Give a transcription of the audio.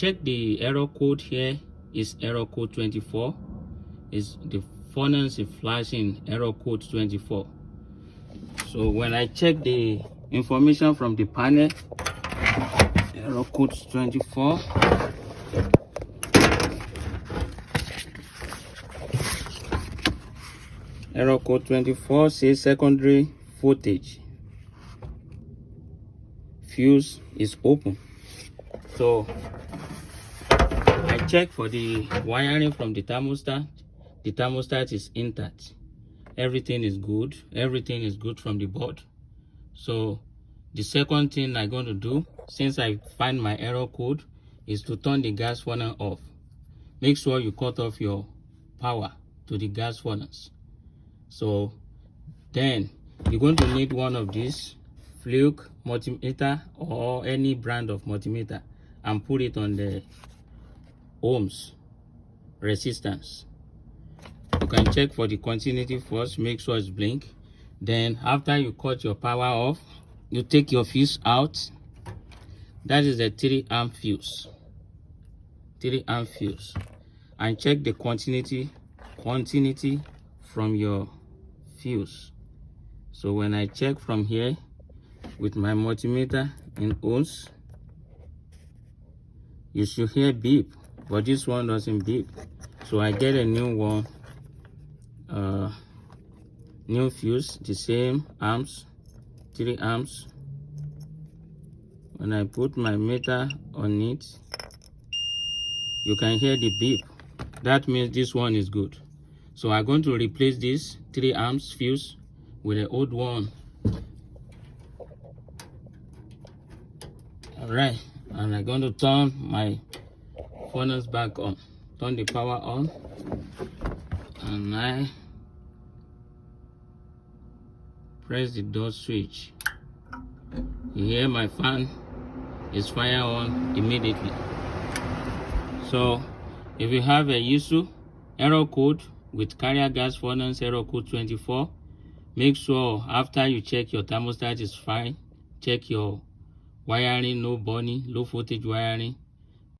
check the error code here. Is error code 24. Is the furnace is flashing error code 24. So when I check the information from the panel, error code 24. Error code 24 says secondary voltage fuse is open. So I check for the wiring from the thermostat. The thermostat is intact. Everything is good. Everything is good from the board. So the second thing I'm going to do, since I find my error code, is to turn the gas furnace off. Make sure you cut off your power to the gas furnace. So then you're going to need one of these Fluke multimeter or any brand of multimeter and put it on the ohms resistance. You can check for the continuity first, make sure it's blink. Then after you cut your power off, you take your fuse out. That is a 3 amp fuse. 3 amp fuse. And check the continuity from your fuse. So when I check from here with my multimeter in ohms, you should hear beep, but this one doesn't beep. So I get a new one, new fuse, the same amps, 3 amps. When I put my meter on it, you can hear the beep. That means this one is good. So I'm going to replace this 3 amps fuse with the old one. Alright, and I'm going to turn my furnace back on. Turn the power on, and I press the door switch. You hear my fan is fire on immediately. So if you have a issue, error code with carrier gas furnace error code 24, make sure after you check your thermostat is fine, check your wiring, no burning, low voltage wiring,